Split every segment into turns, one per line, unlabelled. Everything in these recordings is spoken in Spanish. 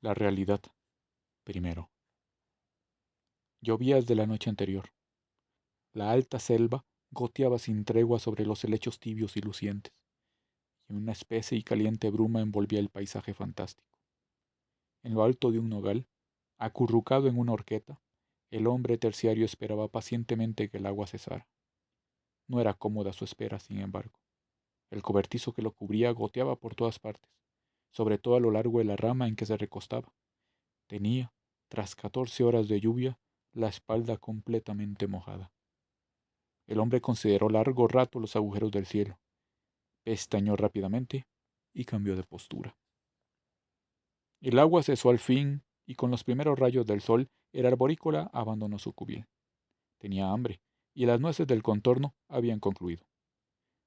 La realidad, primero. Llovía desde la noche anterior. La alta selva goteaba sin tregua sobre los helechos tibios y lucientes, y una espesa y caliente bruma envolvía el paisaje fantástico. En lo alto de un nogal, acurrucado en una horqueta, el hombre terciario esperaba pacientemente que el agua cesara. No era cómoda su espera, sin embargo. El cobertizo que lo cubría goteaba por todas partes, sobre todo a lo largo de la rama en que se recostaba. Tenía, tras 14 horas de lluvia, la espalda completamente mojada. El hombre consideró largo rato los agujeros del cielo, pestañeó rápidamente y cambió de postura. El agua cesó al fin y con los primeros rayos del sol el arborícola abandonó su cubil. Tenía hambre y las nueces del contorno habían concluido.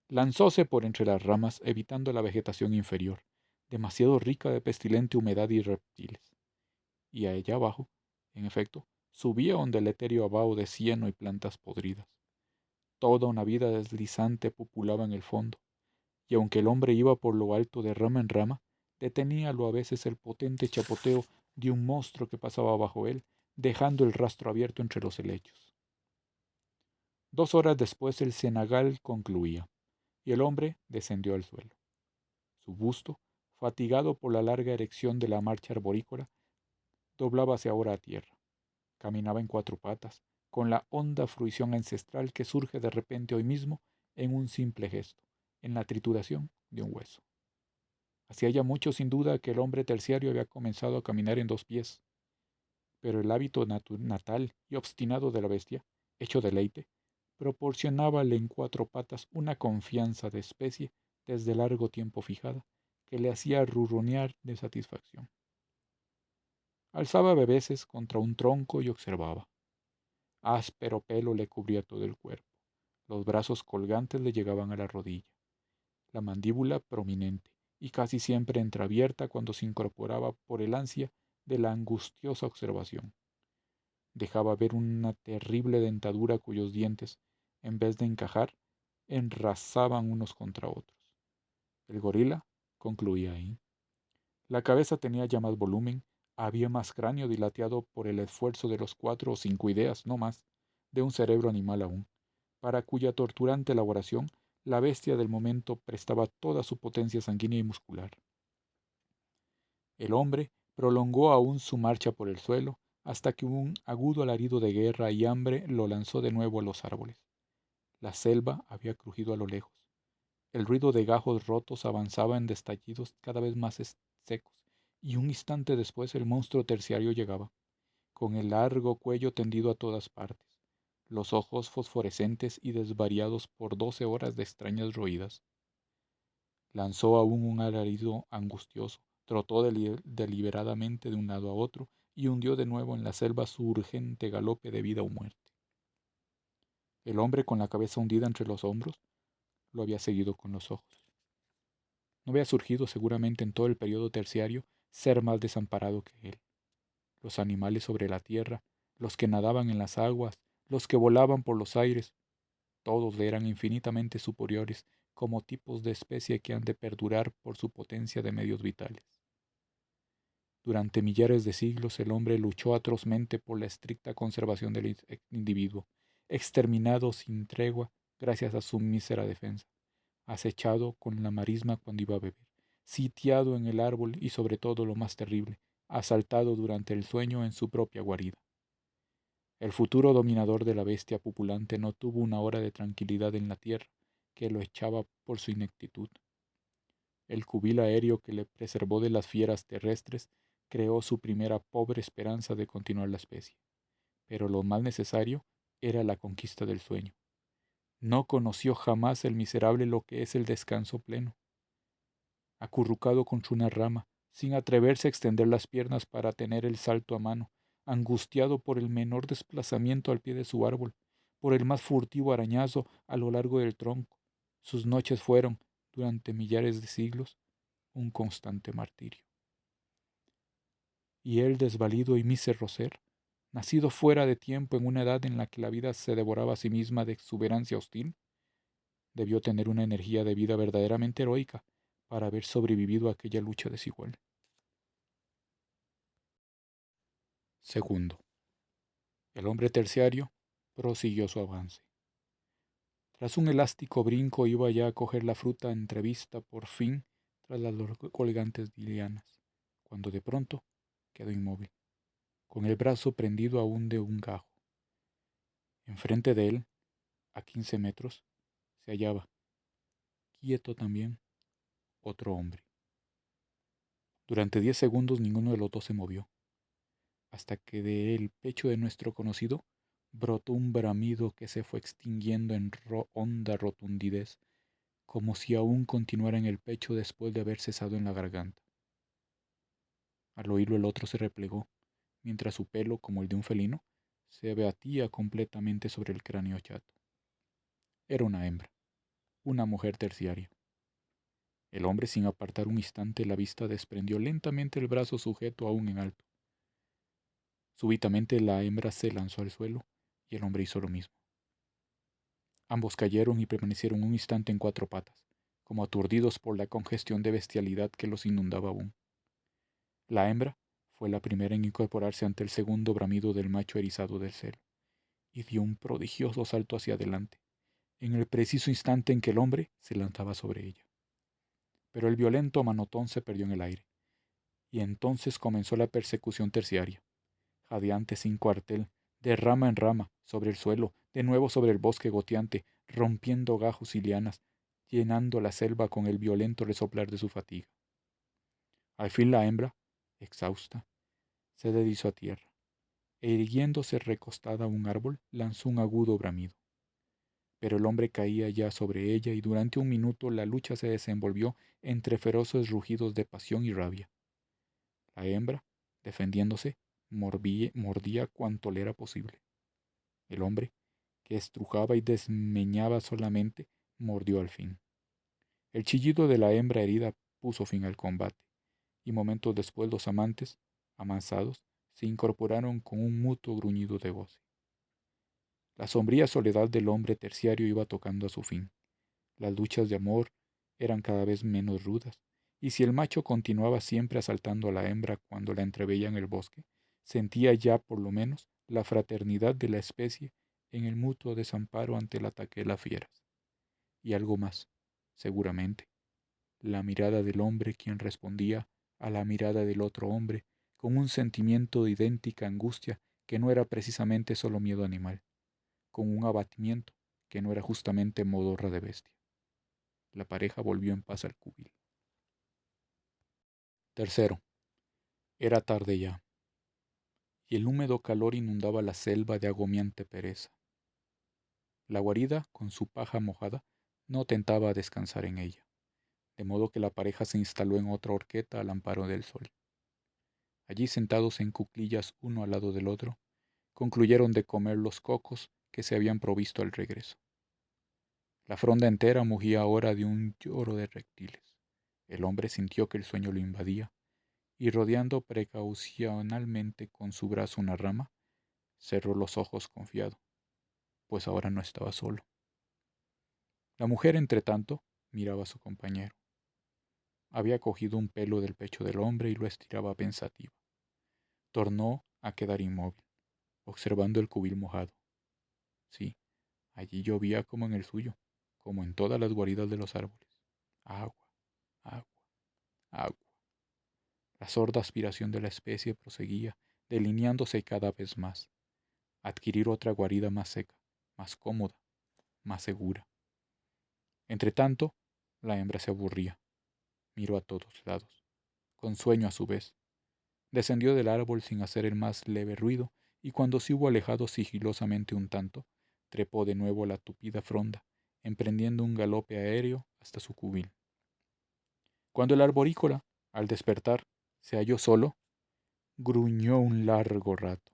Lanzóse por entre las ramas evitando la vegetación inferior, demasiado rica de pestilente humedad y reptiles. Y allá abajo, en efecto, subía un deleterio vaho de cieno y plantas podridas. Toda una vida deslizante populaba en el fondo, y aunque el hombre iba por lo alto de rama en rama, deteníalo a veces el potente chapoteo de un monstruo que pasaba bajo él, dejando el rastro abierto entre los helechos. 2 horas después el cenagal concluía, y el hombre descendió al suelo. Su busto, fatigado por la larga erección de la marcha arborícola, doblábase ahora a tierra. Caminaba en 4 patas, con la honda fruición ancestral que surge de repente hoy mismo en un simple gesto, en la trituración de un hueso. Hacía ya mucho, sin duda, que el hombre terciario había comenzado a caminar en 2 pies, pero el hábito natal y obstinado de la bestia, hecho deleite, proporcionábale en 4 patas una confianza de especie desde largo tiempo fijada, que le hacía ronronear de satisfacción. Alzaba veces contra un tronco y observaba. Áspero pelo le cubría todo el cuerpo. Los brazos colgantes le llegaban a la rodilla, la mandíbula prominente y casi siempre entreabierta cuando se incorporaba por el ansia de la angustiosa observación. Dejaba ver una terrible dentadura cuyos dientes, en vez de encajar, enrasaban unos contra otros. El gorila concluía ahí. La cabeza tenía ya más volumen, había más cráneo dilatado por el esfuerzo de los 4 o 5 ideas, no más, de un cerebro animal aún, para cuya torturante elaboración la bestia del momento prestaba toda su potencia sanguínea y muscular. El hombre prolongó aún su marcha por el suelo, hasta que un agudo alarido de guerra y hambre lo lanzó de nuevo a los árboles. La selva había crujido a lo lejos. El ruido de gajos rotos avanzaba en destallidos cada vez más secos, y un instante después el monstruo terciario llegaba, con el largo cuello tendido a todas partes, los ojos fosforescentes y desvariados por 12 horas de extrañas roídas. Lanzó aún un alarido angustioso, trotó deliberadamente de un lado a otro y hundió de nuevo en la selva su urgente galope de vida o muerte. El hombre, con la cabeza hundida entre los hombros, lo había seguido con los ojos. No había surgido seguramente en todo el periodo terciario ser más desamparado que él. Los animales sobre la tierra, los que nadaban en las aguas, los que volaban por los aires, todos le eran infinitamente superiores como tipos de especie que han de perdurar por su potencia de medios vitales. Durante millares de siglos el hombre luchó atrozmente por la estricta conservación del individuo, exterminado sin tregua gracias a su mísera defensa, acechado con la marisma cuando iba a beber, sitiado en el árbol y sobre todo lo más terrible, asaltado durante el sueño en su propia guarida. El futuro dominador de la bestia pupulante no tuvo una hora de tranquilidad en la tierra que lo echaba por su ineptitud. El cubil aéreo que le preservó de las fieras terrestres creó su primera pobre esperanza de continuar la especie. Pero lo más necesario era la conquista del sueño. No conoció jamás el miserable lo que es el descanso pleno. Acurrucado contra una rama, sin atreverse a extender las piernas para tener el salto a mano, angustiado por el menor desplazamiento al pie de su árbol, por el más furtivo arañazo a lo largo del tronco, sus noches fueron, durante millares de siglos, un constante martirio. Y él, desvalido y mísero ser, nacido fuera de tiempo en una edad en la que la vida se devoraba a sí misma de exuberancia hostil, debió tener una energía de vida verdaderamente heroica para haber sobrevivido a aquella lucha desigual. Segundo, el hombre terciario prosiguió su avance. Tras un elástico brinco iba ya a coger la fruta entrevista por fin tras las colgantes lianas, cuando de pronto quedó inmóvil, con el brazo prendido aún de un gajo. Enfrente de él, a 15 metros, se hallaba, quieto también, otro hombre. Durante 10 segundos ninguno de los dos se movió, hasta que del pecho de nuestro conocido brotó un bramido que se fue extinguiendo en honda rotundidez, como si aún continuara en el pecho después de haber cesado en la garganta. Al oírlo el otro se replegó, mientras su pelo, como el de un felino, se abatía completamente sobre el cráneo chato. Era una hembra, una mujer terciaria. El hombre, sin apartar un instante la vista, desprendió lentamente el brazo sujeto aún en alto. Súbitamente la hembra se lanzó al suelo y el hombre hizo lo mismo. Ambos cayeron y permanecieron un instante en cuatro patas, como aturdidos por la congestión de bestialidad que los inundaba aún. La hembra fue la primera en incorporarse ante el segundo bramido del macho erizado del celo, y dio un prodigioso salto hacia adelante, en el preciso instante en que el hombre se lanzaba sobre ella. Pero el violento manotón se perdió en el aire, y entonces comenzó la persecución terciaria, jadeante sin cuartel, de rama en rama, sobre el suelo, de nuevo sobre el bosque goteante, rompiendo gajos y lianas, llenando la selva con el violento resoplar de su fatiga. Al fin la hembra, exhausta, se deslizó a tierra, e irguiéndose recostada a un árbol, lanzó un agudo bramido. Pero el hombre caía ya sobre ella y durante un minuto la lucha se desenvolvió entre feroces rugidos de pasión y rabia. La hembra, defendiéndose, mordía cuanto le era posible. El hombre, que estrujaba y desmeñaba solamente, mordió al fin. El chillido de la hembra herida puso fin al combate, y momentos después los amantes, amansados, se incorporaron con un mutuo gruñido de goce. La sombría soledad del hombre terciario iba tocando a su fin. Las luchas de amor eran cada vez menos rudas, y si el macho continuaba siempre asaltando a la hembra cuando la entreveía en el bosque, sentía ya por lo menos la fraternidad de la especie en el mutuo desamparo ante el ataque de las fieras. Y algo más, seguramente, la mirada del hombre quien respondía a la mirada del otro hombre con un sentimiento de idéntica angustia que no era precisamente solo miedo animal, con un abatimiento que no era justamente modorra de bestia. La pareja volvió en paz al cubil. Tercero, era tarde ya, y el húmedo calor inundaba la selva de agobiante pereza. La guarida, con su paja mojada, no tentaba descansar en ella, de modo que la pareja se instaló en otra horqueta al amparo del sol. Allí, sentados en cuclillas uno al lado del otro, concluyeron de comer los cocos que se habían provisto al regreso. La fronda entera mugía ahora de un lloro de reptiles. El hombre sintió que el sueño lo invadía, y rodeando precaucionalmente con su brazo una rama, cerró los ojos confiado, pues ahora no estaba solo. La mujer, entretanto, miraba a su compañero. Había cogido un pelo del pecho del hombre y lo estiraba pensativa. Tornó a quedar inmóvil, observando el cubil mojado. Sí, allí llovía como en el suyo, como en todas las guaridas de los árboles. Agua, agua, agua. La sorda aspiración de la especie proseguía, delineándose cada vez más. Adquirir otra guarida más seca, más cómoda, más segura. Entretanto, la hembra se aburría. Miró a todos lados, con sueño a su vez. Descendió del árbol sin hacer el más leve ruido, y cuando se hubo alejado sigilosamente un tanto, trepó de nuevo la tupida fronda, emprendiendo un galope aéreo hasta su cubil. Cuando el arborícola, al despertar, se halló solo, gruñó un largo rato.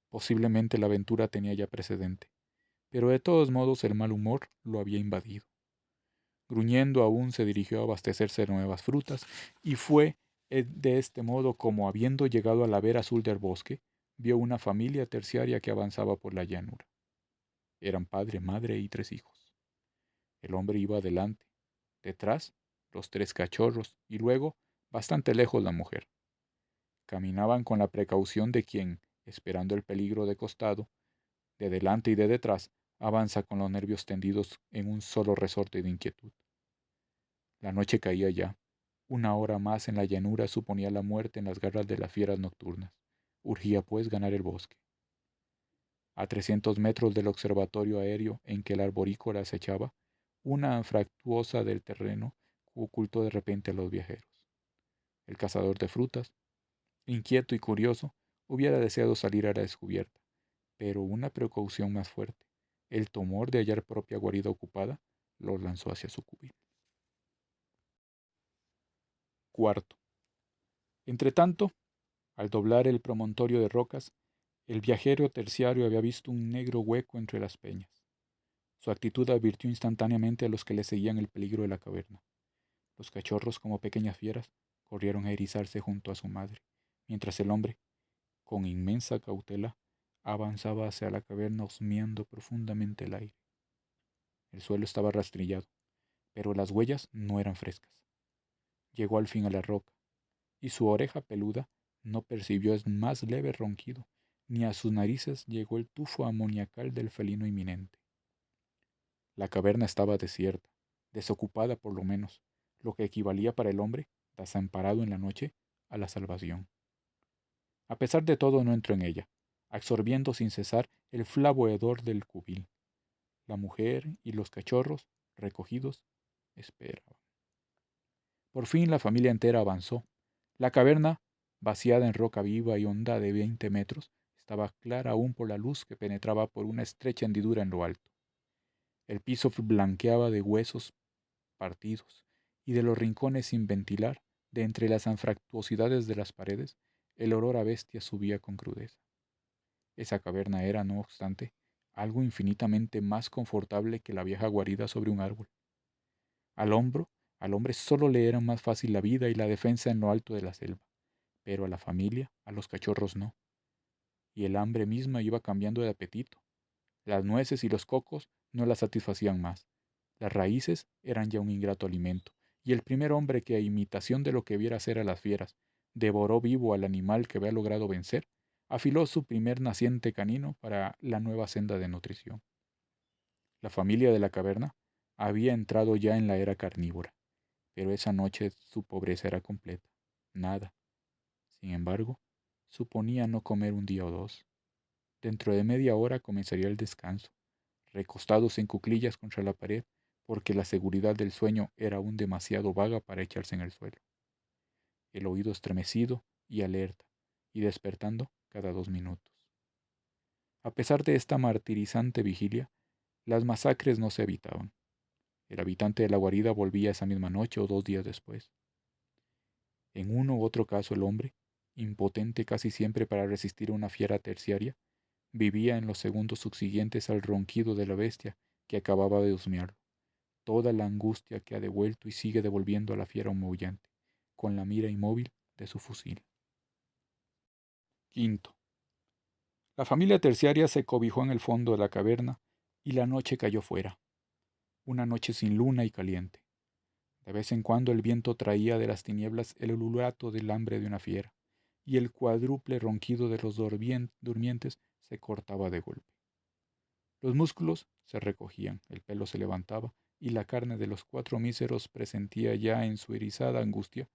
Posiblemente la aventura tenía ya precedente, pero de todos modos el mal humor lo había invadido. Gruñendo aún se dirigió a abastecerse de nuevas frutas, y fue de este modo como, habiendo llegado a la vera azul del bosque, vio una familia terciaria que avanzaba por la llanura. Eran padre, madre y tres hijos. El hombre iba adelante, detrás los tres cachorros, y luego, bastante lejos, la mujer. Caminaban con la precaución de quien, esperando el peligro de costado, de delante y de detrás, avanza con los nervios tendidos en un solo resorte de inquietud. La noche caía ya. Una hora más en la llanura suponía la muerte en las garras de las fieras nocturnas. Urgía, pues, ganar el bosque. A 300 metros del observatorio aéreo en que el arborícola acechaba, una anfractuosa del terreno ocultó de repente a los viajeros. El cazador de frutas, inquieto y curioso, hubiera deseado salir a la descubierta, pero una precaución más fuerte, el temor de hallar propia guarida ocupada, lo lanzó hacia su cubil. Cuarto. Entretanto, al doblar el promontorio de rocas, el viajero terciario había visto un negro hueco entre las peñas. Su actitud advirtió instantáneamente a los que le seguían el peligro de la caverna. Los cachorros, como pequeñas fieras, corrieron a erizarse junto a su madre, mientras el hombre, con inmensa cautela, avanzaba hacia la caverna husmeando profundamente el aire. El suelo estaba rastrillado, pero las huellas no eran frescas. Llegó al fin a la roca, y su oreja peluda no percibió el más leve ronquido, ni a sus narices llegó el tufo amoniacal del felino inminente. La caverna estaba desierta, desocupada por lo menos, lo que equivalía para el hombre, desamparado en la noche, a la salvación. A pesar de todo no entró en ella, absorbiendo sin cesar el flavo hedor del cubil. La mujer y los cachorros, recogidos, esperaban. Por fin la familia entera avanzó. La caverna, vaciada en roca viva y honda de 20 metros, estaba clara aún por la luz que penetraba por una estrecha hendidura en lo alto. El piso blanqueaba de huesos partidos, y de los rincones sin ventilar, de entre las anfractuosidades de las paredes, el olor a bestia subía con crudeza. Esa caverna era, no obstante, algo infinitamente más confortable que la vieja guarida sobre un árbol. Al hombro, al hombre solo le era más fácil la vida y la defensa en lo alto de la selva, pero a la familia, a los cachorros no. Y el hambre misma iba cambiando de apetito. Las nueces y los cocos no la satisfacían más. Las raíces eran ya un ingrato alimento, y el primer hombre que, a imitación de lo que viera hacer a las fieras, devoró vivo al animal que había logrado vencer, afiló su primer naciente canino para la nueva senda de nutrición. La familia de la caverna había entrado ya en la era carnívora, pero esa noche su pobreza era completa. Nada. Sin embargo, suponía no comer un día o dos. Dentro de media hora comenzaría el descanso, recostados en cuclillas contra la pared, porque la seguridad del sueño era aún demasiado vaga para echarse en el suelo. El oído estremecido y alerta, y despertando cada 2 minutos. A pesar de esta martirizante vigilia, las masacres no se evitaban. El habitante de la guarida volvía esa misma noche o 2 días después. En uno u otro caso el hombre, impotente casi siempre para resistir a una fiera terciaria, vivía en los segundos subsiguientes al ronquido de la bestia que acababa de husmearlo, toda la angustia que ha devuelto y sigue devolviendo a la fiera maullante, con la mira inmóvil de su fusil. Quinto. La familia terciaria se cobijó en el fondo de la caverna y la noche cayó fuera, una noche sin luna y caliente. De vez en cuando el viento traía de las tinieblas el ululato del hambre de una fiera, y el cuádruple ronquido de los durmientes se cortaba de golpe. Los músculos se recogían, el pelo se levantaba, y la carne de los 4 míseros presentía ya en su erizada angustia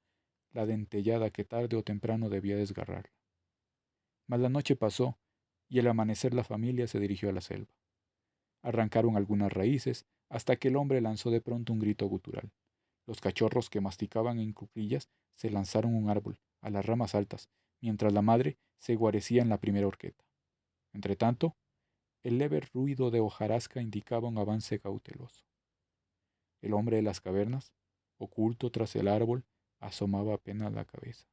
la dentellada que tarde o temprano debía desgarrarla. Mas la noche pasó, y al amanecer la familia se dirigió a la selva. Arrancaron algunas raíces, hasta que el hombre lanzó de pronto un grito gutural. Los cachorros que masticaban en cuclillas se lanzaron a un árbol, a las ramas altas, mientras la madre se guarecía en la primera horqueta. Entretanto, el leve ruido de hojarasca indicaba un avance cauteloso. El hombre de las cavernas, oculto tras el árbol, asomaba apenas la cabeza.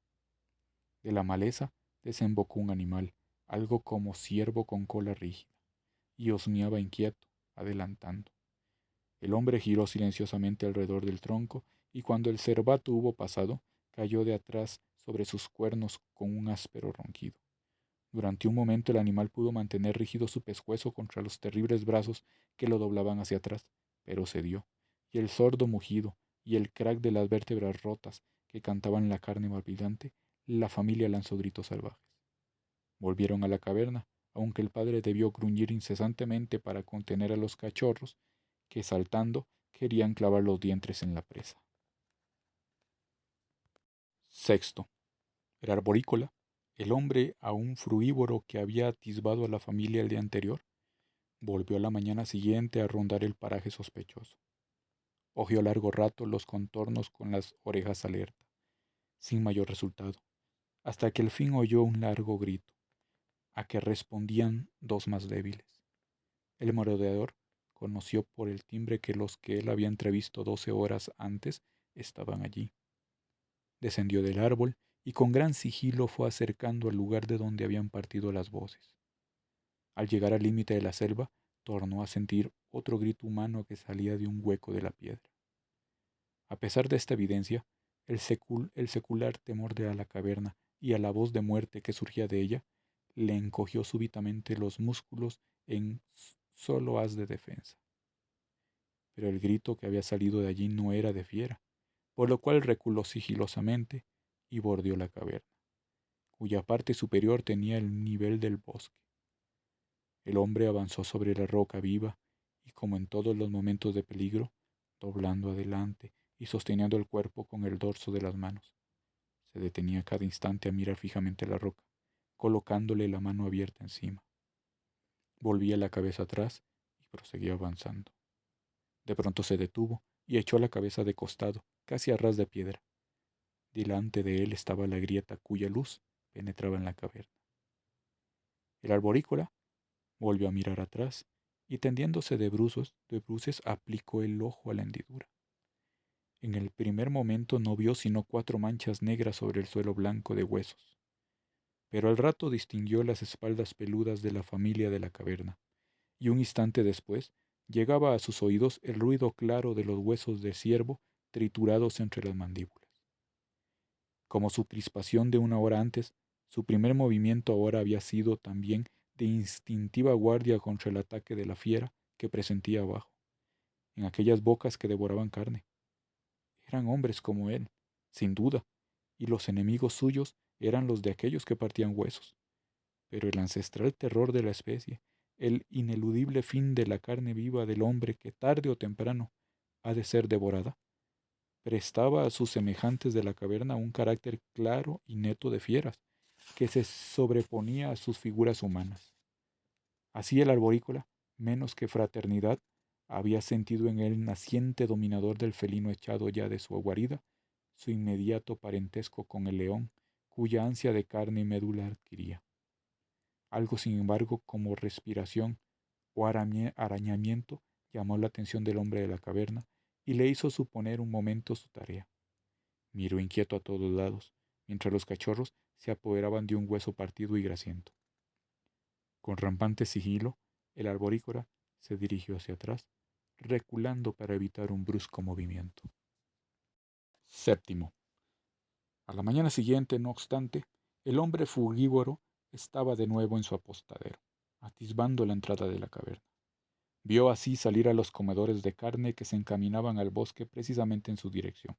De la maleza desembocó un animal, algo como ciervo con cola rígida, y husmeaba inquieto, adelantando. El hombre giró silenciosamente alrededor del tronco, y cuando el cervato hubo pasado, cayó de atrás sobre sus cuernos con un áspero ronquido. Durante un momento el animal pudo mantener rígido su pescuezo contra los terribles brazos que lo doblaban hacia atrás, pero cedió, y el sordo mugido y el crack de las vértebras rotas que cantaban en la carne palpitante, la familia lanzó gritos salvajes. Volvieron a la caverna, aunque el padre debió gruñir incesantemente para contener a los cachorros, que saltando querían clavar los dientes en la presa. Sexto. El arborícola, el hombre aún frugívoro que había atisbado a la familia el día anterior, volvió a la mañana siguiente a rondar el paraje sospechoso. Hojeó largo rato los contornos con las orejas alerta, sin mayor resultado, hasta que al fin oyó un largo grito, a que respondían dos más débiles. El merodeador conoció por el timbre que los que él había entrevisto 12 horas antes estaban allí. Descendió del árbol y con gran sigilo fue acercando al lugar de donde habían partido las voces. Al llegar al límite de la selva, tornó a sentir otro grito humano que salía de un hueco de la piedra. A pesar de esta evidencia, el secular temor de la caverna y a la voz de muerte que surgía de ella, le encogió súbitamente los músculos en solo haz de defensa. Pero el grito que había salido de allí no era de fiera, por lo cual reculó sigilosamente y bordeó la caverna, cuya parte superior tenía el nivel del bosque. El hombre avanzó sobre la roca viva y, como en todos los momentos de peligro, doblando adelante y sosteniendo el cuerpo con el dorso de las manos, se detenía cada instante a mirar fijamente la roca, colocándole la mano abierta encima. Volvía la cabeza atrás y proseguía avanzando. De pronto se detuvo y echó la cabeza de costado, casi a ras de piedra. Delante de él estaba la grieta cuya luz penetraba en la caverna. El arborícola volvió a mirar atrás y tendiéndose de bruces aplicó el ojo a la hendidura. En el primer momento no vio sino 4 manchas negras sobre el suelo blanco de huesos, pero al rato distinguió las espaldas peludas de la familia de la caverna, y un instante después llegaba a sus oídos el ruido claro de los huesos de ciervo triturados entre las mandíbulas. Como su crispación de una hora antes, su primer movimiento ahora había sido también de instintiva guardia contra el ataque de la fiera que presentía abajo, en aquellas bocas que devoraban carne. Eran hombres como él, sin duda, y los enemigos suyos eran los de aquellos que partían huesos. Pero el ancestral terror de la especie, el ineludible fin de la carne viva del hombre que tarde o temprano ha de ser devorada, prestaba a sus semejantes de la caverna un carácter claro y neto de fieras, que se sobreponía a sus figuras humanas. Así el arborícola, menos que fraternidad, había sentido en el naciente dominador del felino echado ya de su guarida, su inmediato parentesco con el león, cuya ansia de carne y médula adquiría. Algo, sin embargo, como respiración o arañamiento, llamó la atención del hombre de la caverna y le hizo suponer un momento su tarea. Miró inquieto a todos lados, mientras los cachorros se apoderaban de un hueso partido y grasiento. Con rampante sigilo, el arborícola se dirigió hacia atrás, reculando para evitar un brusco movimiento. Séptimo. A la mañana siguiente, no obstante, el hombre frugívoro estaba de nuevo en su apostadero, atisbando la entrada de la caverna. Vio así salir a los comedores de carne que se encaminaban al bosque precisamente en su dirección.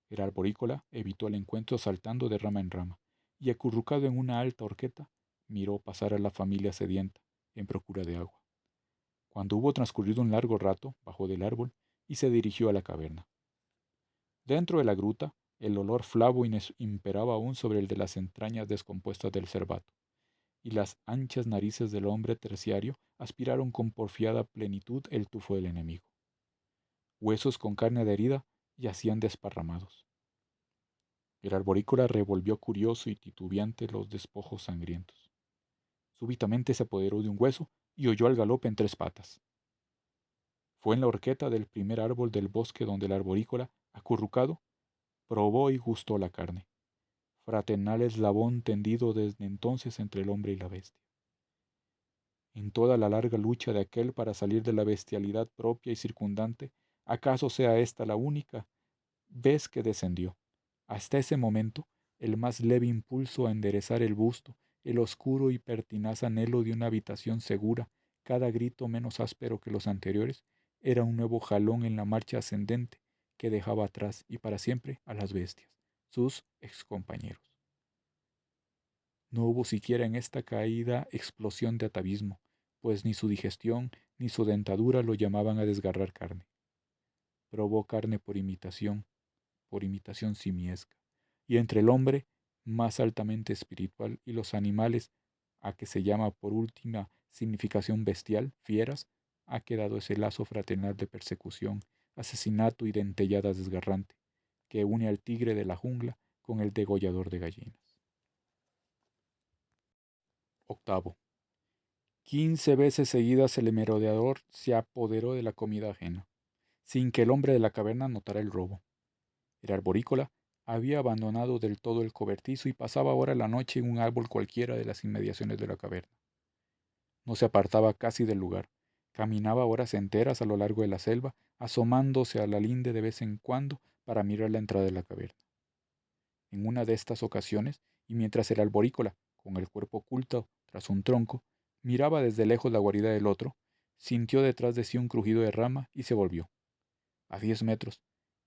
El arborícola evitó el encuentro saltando de rama en rama, y acurrucado en una alta horqueta, miró pasar a la familia sedienta, en procura de agua. Cuando hubo transcurrido un largo rato, bajó del árbol y se dirigió a la caverna. Dentro de la gruta, el olor flavo imperaba aún sobre el de las entrañas descompuestas del cervato, y las anchas narices del hombre terciario aspiraron con porfiada plenitud el tufo del enemigo. Huesos con carne adherida yacían desparramados. El arborícola revolvió curioso y titubeante los despojos sangrientos. Súbitamente se apoderó de un hueso y oyó al galope en 3 patas. Fue en la horqueta del primer árbol del bosque donde el arborícola, acurrucado, probó y gustó la carne. Fraternal eslabón tendido desde entonces entre el hombre y la bestia. En toda la larga lucha de aquel para salir de la bestialidad propia y circundante, acaso sea esta la única vez que descendió. Hasta ese momento, el más leve impulso a enderezar el busto, el oscuro y pertinaz anhelo de una habitación segura, cada grito menos áspero que los anteriores, era un nuevo jalón en la marcha ascendente que dejaba atrás y para siempre a las bestias, sus excompañeros. No hubo siquiera en esta caída explosión de atavismo, pues ni su digestión ni su dentadura lo llamaban a desgarrar carne. Probó carne por imitación simiesca, y entre el hombre, más altamente espiritual, y los animales, a que se llama por última significación bestial, fieras, ha quedado ese lazo fraternal de persecución, asesinato y dentellada desgarrante, que une al tigre de la jungla con el degollador de gallinas. Octavo. 15 veces seguidas el merodeador se apoderó de la comida ajena, sin que el hombre de la caverna notara el robo. El arborícola había abandonado del todo el cobertizo y pasaba ahora la noche en un árbol cualquiera de las inmediaciones de la caverna. No se apartaba casi del lugar. Caminaba horas enteras a lo largo de la selva, asomándose a la linde de vez en cuando para mirar la entrada de la caverna. En una de estas ocasiones, y mientras el arborícola, con el cuerpo oculto tras un tronco, miraba desde lejos la guarida del otro, sintió detrás de sí un crujido de rama y se volvió. A 10 metros,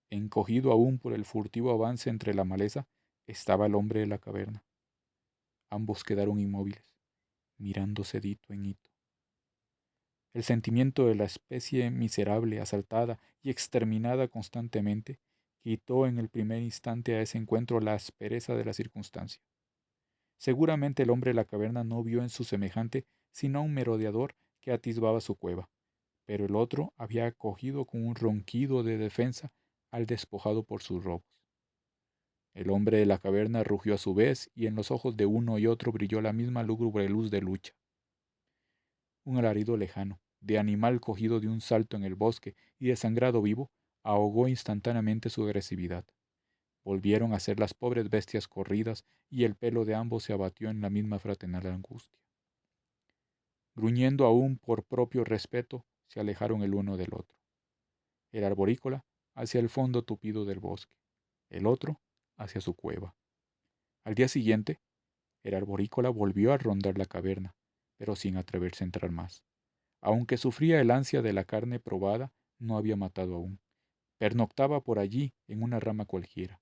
encogido aún por el furtivo avance entre la maleza, estaba el hombre de la caverna. Ambos quedaron inmóviles, mirándose de hito en hito. El sentimiento de la especie miserable, asaltada y exterminada constantemente, quitó en el primer instante a ese encuentro la aspereza de la circunstancia. Seguramente el hombre de la caverna no vio en su semejante sino a un merodeador que atisbaba su cueva, pero el otro había acogido con un ronquido de defensa al despojado por sus robos. El hombre de la caverna rugió a su vez, y en los ojos de uno y otro brilló la misma lúgubre luz de lucha. Un alarido lejano, de animal cogido de un salto en el bosque y desangrado vivo, ahogó instantáneamente su agresividad. Volvieron a ser las pobres bestias corridas, y el pelo de ambos se abatió en la misma fraternal angustia. Gruñendo aún por propio respeto, se alejaron el uno del otro. El arborícola hacia el fondo tupido del bosque, el otro hacia su cueva. Al día siguiente, el arborícola volvió a rondar la caverna, pero sin atreverse a entrar más. Aunque sufría el ansia de la carne probada, no había matado aún. Pernoctaba por allí en una rama cualquiera.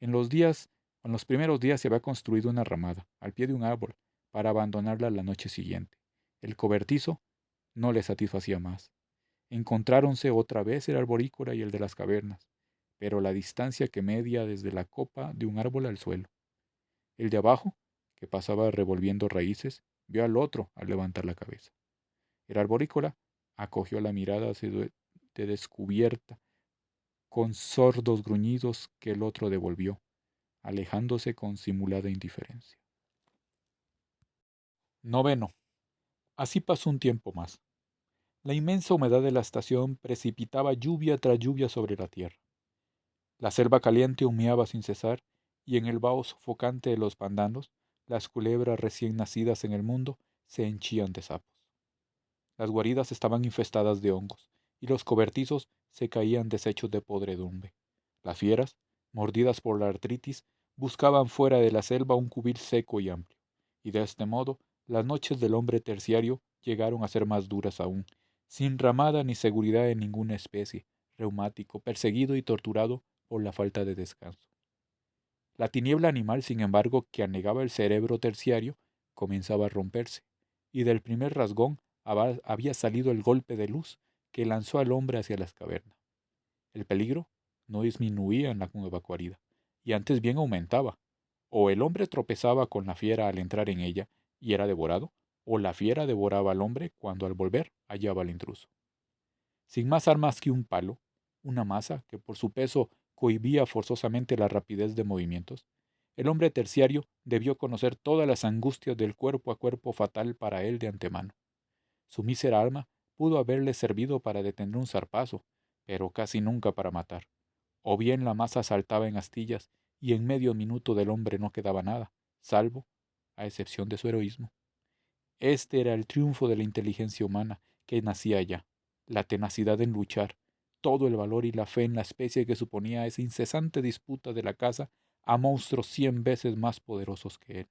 En los primeros días se había construido una ramada, al pie de un árbol, para abandonarla la noche siguiente. El cobertizo no le satisfacía más. Encontráronse otra vez el arborícola y el de las cavernas, pero la distancia que media desde la copa de un árbol al suelo. El de abajo, que pasaba revolviendo raíces, vio al otro al levantar la cabeza. El arborícola acogió la mirada de descubierta con sordos gruñidos que el otro devolvió, alejándose con simulada indiferencia. Noveno. Así pasó un tiempo más. La inmensa humedad de la estación precipitaba lluvia tras lluvia sobre la tierra. La selva caliente humeaba sin cesar, y en el vaho sofocante de los pandanos, las culebras recién nacidas en el mundo se henchían de sapos. Las guaridas estaban infestadas de hongos, y los cobertizos se caían deshechos de podredumbre. Las fieras, mordidas por la artritis, buscaban fuera de la selva un cubil seco y amplio, y de este modo las noches del hombre terciario llegaron a ser más duras aún, sin ramada ni seguridad en ninguna especie, reumático, perseguido y torturado por la falta de descanso. La tiniebla animal, sin embargo, que anegaba el cerebro terciario, comenzaba a romperse, y del primer rasgón había salido el golpe de luz que lanzó al hombre hacia las cavernas. El peligro no disminuía en la nueva guarida, y antes bien aumentaba. O el hombre tropezaba con la fiera al entrar en ella y era devorado, o la fiera devoraba al hombre cuando al volver hallaba al intruso. Sin más armas que un palo, una masa que por su peso cohibía forzosamente la rapidez de movimientos, el hombre terciario debió conocer todas las angustias del cuerpo a cuerpo fatal para él de antemano. Su mísera arma pudo haberle servido para detener un zarpazo, pero casi nunca para matar. O bien la masa saltaba en astillas y en medio minuto del hombre no quedaba nada, salvo, a excepción de su heroísmo. Este era el triunfo de la inteligencia humana que nacía ya, la tenacidad en luchar, todo el valor y la fe en la especie que suponía esa incesante disputa de la caza a monstruos 100 veces más poderosos que él.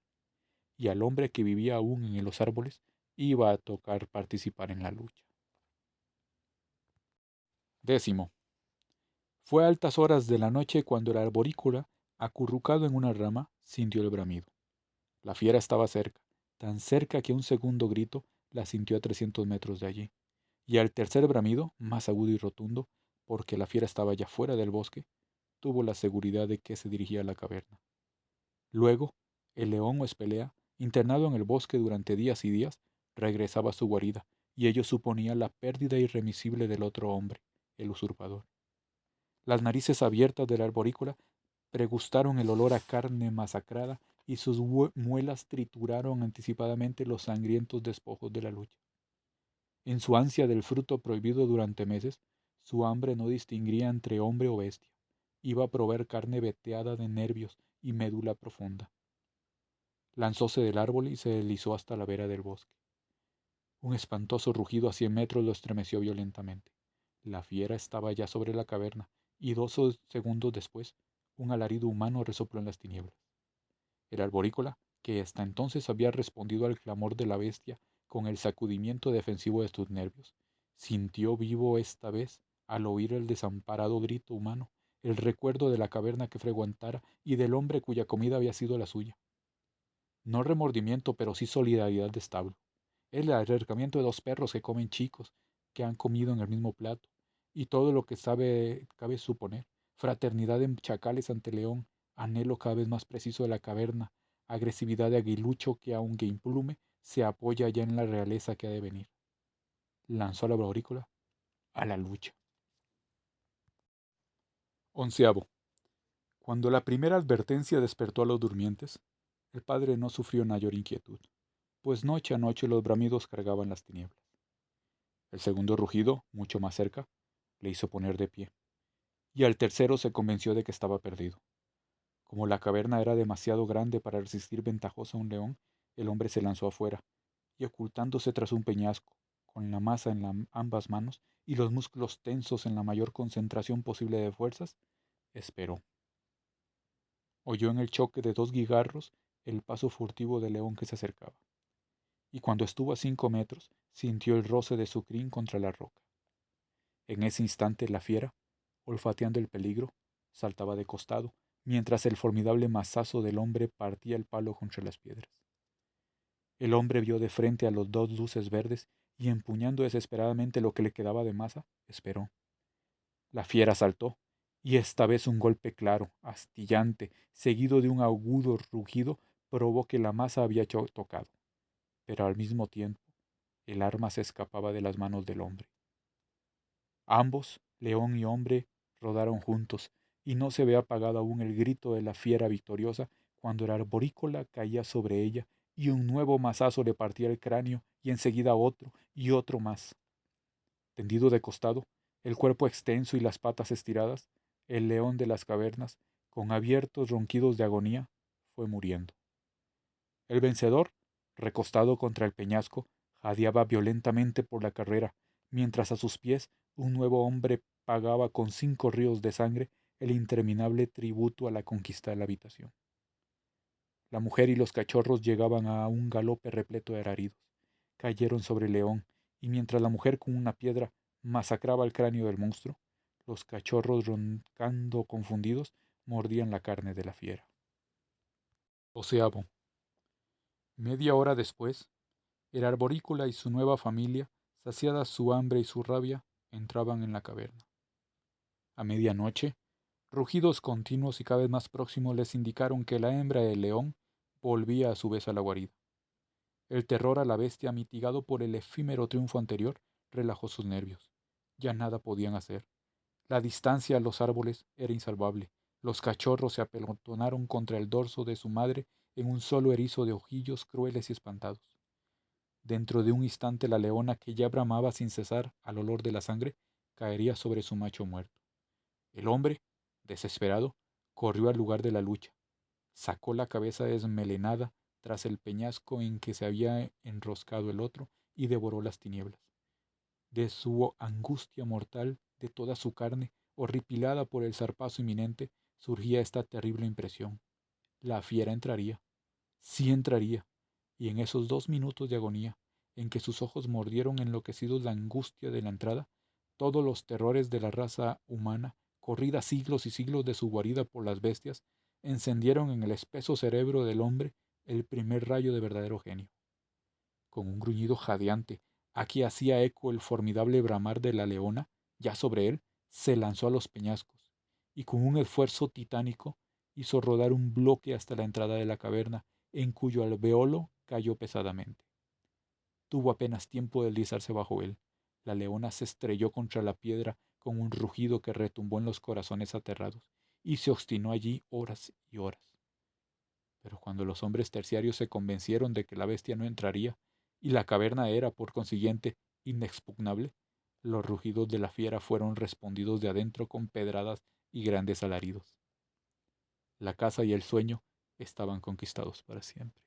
Y al hombre que vivía aún en los árboles iba a tocar participar en la lucha. Décimo. Fue a altas horas de la noche cuando el arborícola, acurrucado en una rama, sintió el bramido. La fiera estaba cerca, tan cerca que un segundo grito la sintió a 300 metros de allí, y al tercer bramido, más agudo y rotundo, porque la fiera estaba ya fuera del bosque, tuvo la seguridad de que se dirigía a la caverna. Luego, el león o espelea, internado en el bosque durante días y días, regresaba a su guarida, y ello suponía la pérdida irremisible del otro hombre, el usurpador. Las narices abiertas del arborícola pregustaron el olor a carne masacrada y sus muelas trituraron anticipadamente los sangrientos despojos de la lucha. En su ansia del fruto prohibido durante meses, su hambre no distinguía entre hombre o bestia. Iba a proveer carne veteada de nervios y médula profunda. Lanzóse del árbol y se deslizó hasta la vera del bosque. Un espantoso rugido a 100 metros lo estremeció violentamente. La fiera estaba ya sobre la caverna, y 2 segundos después, un alarido humano resopló en las tinieblas. El arborícola, que hasta entonces había respondido al clamor de la bestia con el sacudimiento defensivo de sus nervios, sintió vivo esta vez, al oír el desamparado grito humano, el recuerdo de la caverna que frecuentara y del hombre cuya comida había sido la suya. No remordimiento, pero sí solidaridad de establo. El acercamiento de dos perros que comen chicos, que han comido en el mismo plato, y todo lo que cabe suponer. Fraternidad de chacales ante león, anhelo cada vez más preciso de la caverna, agresividad de aguilucho que, aunque implume, se apoya ya en la realeza que ha de venir. Lanzó la arborícola a la lucha. 11. Cuando la primera advertencia despertó a los durmientes, el padre no sufrió mayor inquietud, pues noche a noche los bramidos cargaban las tinieblas. El segundo rugido, mucho más cerca, le hizo poner de pie, y al tercero se convenció de que estaba perdido. Como la caverna era demasiado grande para resistir ventajoso a un león, el hombre se lanzó afuera, y ocultándose tras un peñasco, con la masa en ambas manos y los músculos tensos en la mayor concentración posible de fuerzas, esperó. Oyó en el choque de 2 guijarros el paso furtivo del león que se acercaba, y cuando estuvo a 5 metros, sintió el roce de su crin contra la roca. En ese instante la fiera, olfateando el peligro, saltaba de costado, mientras el formidable mazazo del hombre partía el palo contra las piedras. El hombre vio de frente a los 2 luces verdes y, empuñando desesperadamente lo que le quedaba de masa, esperó. La fiera saltó, y esta vez un golpe claro, astillante, seguido de un agudo rugido, probó que la masa había tocado, pero al mismo tiempo el arma se escapaba de las manos del hombre. Ambos, león y hombre, rodaron juntos, y no se había apagado aún el grito de la fiera victoriosa cuando el arborícola caía sobre ella y un nuevo mazazo le partía el cráneo y enseguida otro y otro más. Tendido de costado, el cuerpo extenso y las patas estiradas, el león de las cavernas, con abiertos ronquidos de agonía, fue muriendo. El vencedor, recostado contra el peñasco, jadeaba violentamente por la carrera, mientras a sus pies un nuevo hombre pagaba con 5 ríos de sangre el interminable tributo a la conquista de la habitación. La mujer y los cachorros llegaban a un galope repleto de alaridos. Cayeron sobre el león, y mientras la mujer con una piedra masacraba el cráneo del monstruo, los cachorros, roncando confundidos, mordían la carne de la fiera. 12. Media hora después, el arborícola y su nueva familia, saciada su hambre y su rabia, entraban en la caverna. A medianoche, rugidos continuos y cada vez más próximos les indicaron que la hembra del león volvía a su vez a la guarida. El terror a la bestia, mitigado por el efímero triunfo anterior, relajó sus nervios. Ya nada podían hacer. La distancia a los árboles era insalvable. Los cachorros se apelotonaron contra el dorso de su madre en un solo erizo de ojillos crueles y espantados. Dentro de un instante la leona, que ya bramaba sin cesar al olor de la sangre, caería sobre su macho muerto. El hombre, desesperado, corrió al lugar de la lucha. Sacó la cabeza desmelenada tras el peñasco en que se había enroscado el otro y devoró las tinieblas. De su angustia mortal, de toda su carne, horripilada por el zarpazo inminente, surgía esta terrible impresión. La fiera entraría. Sí entraría. Y en esos 2 minutos de agonía, en que sus ojos mordieron enloquecidos la angustia de la entrada, todos los terrores de la raza humana, corrida siglos y siglos de su guarida por las bestias, encendieron en el espeso cerebro del hombre el primer rayo de verdadero genio. Con un gruñido jadeante, a que hacía eco el formidable bramar de la leona, ya sobre él, se lanzó a los peñascos, y con un esfuerzo titánico hizo rodar un bloque hasta la entrada de la caverna, en cuyo alveolo cayó pesadamente. Tuvo apenas tiempo de deslizarse bajo él. La leona se estrelló contra la piedra con un rugido que retumbó en los corazones aterrados, y se obstinó allí horas y horas. Pero cuando los hombres terciarios se convencieron de que la bestia no entraría, y la caverna era, por consiguiente, inexpugnable, los rugidos de la fiera fueron respondidos de adentro con pedradas y grandes alaridos. La casa y el sueño estaban conquistados para siempre.